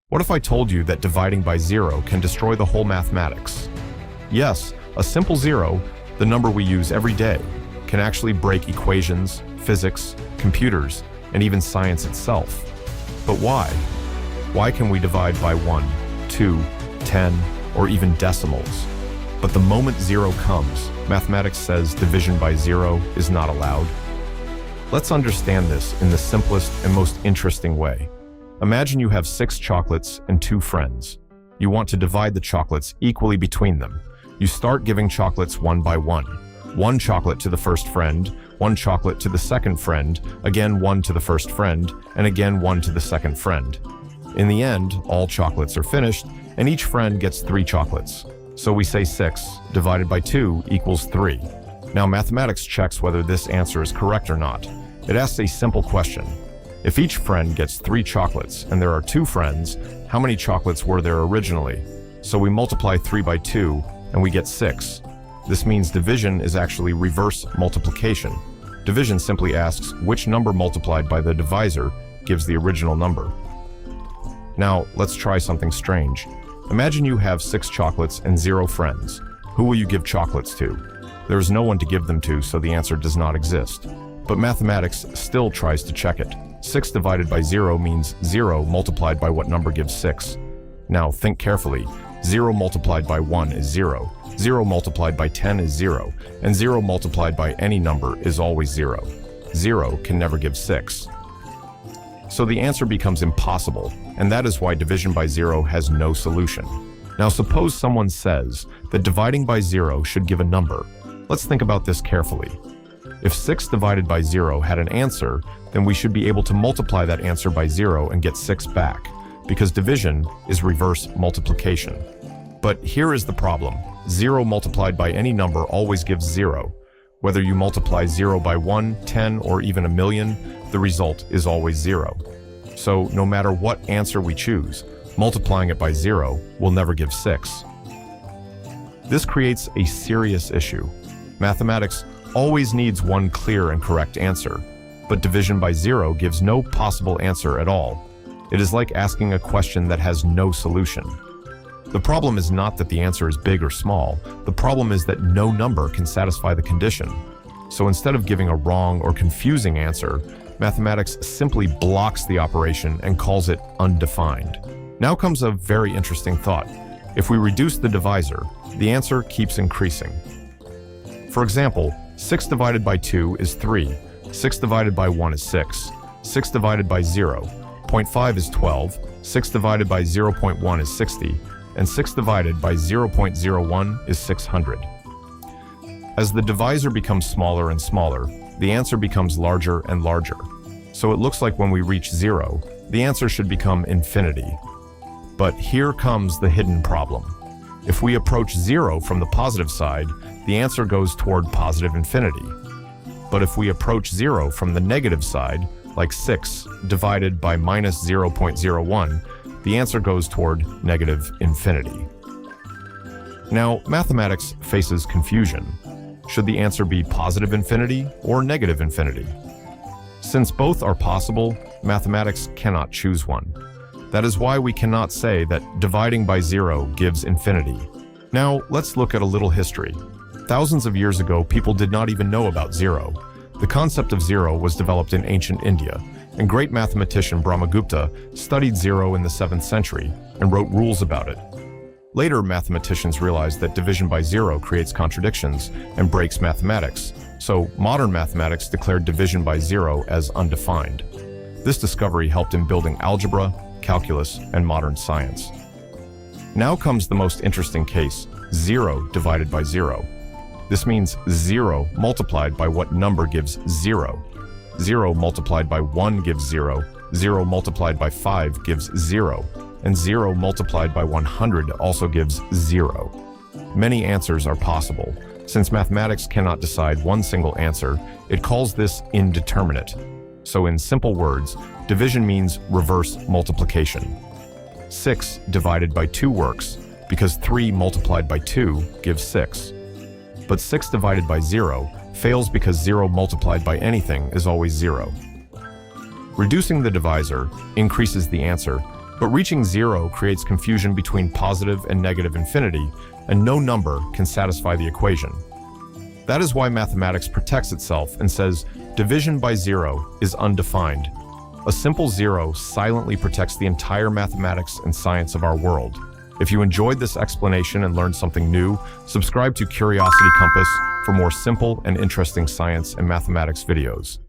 What if I told you that dividing by zero can destroy the whole mathematics? Yes, a simple zero, the number we use every day, can actually break equations, physics, computers, and even science itself. But why? Why can we divide by 1, 2, 10, or even decimals? But the moment zero comes, mathematics says division by zero is not allowed. Let's understand this in the simplest and most interesting way. Imagine you have 6 chocolates and 2 friends. You want to divide the chocolates equally between them. You start giving chocolates one by one. 1 chocolate to the first friend, 1 chocolate to the second friend, again 1 to the first friend, and again 1 to the second friend. In the end, all chocolates are finished, and each friend gets 3 chocolates. So we say 6 divided by 2 equals 3. Now mathematics checks whether this answer is correct or not. It asks a simple question. If each friend gets 3 chocolates and there are 2 friends, how many chocolates were there originally? So we multiply 3 by 2 and we get 6. This means division is actually reverse multiplication. Division simply asks which number multiplied by the divisor gives the original number. Now, let's try something strange. Imagine you have 6 chocolates and 0 friends. Who will you give chocolates to? There is no one to give them to, so the answer does not exist. But mathematics still tries to check it. 6 divided by 0 means 0 multiplied by what number gives 6. Now, think carefully. 0 multiplied by 1 is 0. 0 multiplied by 10 is 0. And 0 multiplied by any number is always 0. 0 can never give 6. So the answer becomes impossible, and that is why division by zero has no solution. Now suppose someone says that dividing by zero should give a number. Let's think about this carefully. If 6 divided by 0 had an answer, then we should be able to multiply that answer by 0 and get 6 back, because division is reverse multiplication. But here is the problem. 0 multiplied by any number always gives 0. Whether you multiply 0 by 1, 10, or even a million, the result is always 0. So no matter what answer we choose, multiplying it by 0 will never give 6. This creates a serious issue. Mathematics always needs one clear and correct answer, but division by 0 gives no possible answer at all. It is like asking a question that has no solution. The problem is not that the answer is big or small. The problem is that no number can satisfy the condition. So instead of giving a wrong or confusing answer, mathematics simply blocks the operation and calls it undefined. Now comes a very interesting thought. If we reduce the divisor, the answer keeps increasing. For example, 6 divided by 2 is 3, 6 divided by 1 is 6, 6 divided by 0, 0.5 is 12, 6 divided by 0.1 is 60, and 6 divided by 0.01 is 600. As the divisor becomes smaller and smaller, the answer becomes larger and larger. So it looks like when we reach 0, the answer should become infinity. But here comes the hidden problem. If we approach 0 from the positive side, the answer goes toward positive infinity. But if we approach 0 from the negative side, like 6 divided by minus 0.01, the answer goes toward negative infinity. Now, mathematics faces confusion. Should the answer be positive infinity or negative infinity? Since both are possible, mathematics cannot choose one. That is why we cannot say that dividing by 0 gives infinity. Now, let's look at a little history. Thousands of years ago, people did not even know about 0. The concept of 0 was developed in ancient India, and great mathematician Brahmagupta studied 0 in the 7th century and wrote rules about it. Later, mathematicians realized that division by 0 creates contradictions and breaks mathematics, so modern mathematics declared division by 0 as undefined. This discovery helped in building algebra, calculus, and modern science. Now comes the most interesting case, 0 divided by 0. This means 0 multiplied by what number gives 0. 0 multiplied by 1 gives 0, 0 multiplied by 5 gives 0, and 0 multiplied by 100 also gives 0. Many answers are possible. Since mathematics cannot decide one single answer, it calls this indeterminate. So in simple words, division means reverse multiplication. 6 divided by 2 works, because 3 multiplied by 2 gives 6. But 6 divided by 0 fails because 0 multiplied by anything is always 0. Reducing the divisor increases the answer But reaching zero creates confusion between positive and negative infinity, and no number can satisfy the equation. That is why mathematics protects itself and says division by zero is undefined. A simple zero silently protects the entire mathematics and science of our world. If you enjoyed this explanation and learned something new, subscribe to Curiosity Compass for more simple and interesting science and mathematics videos.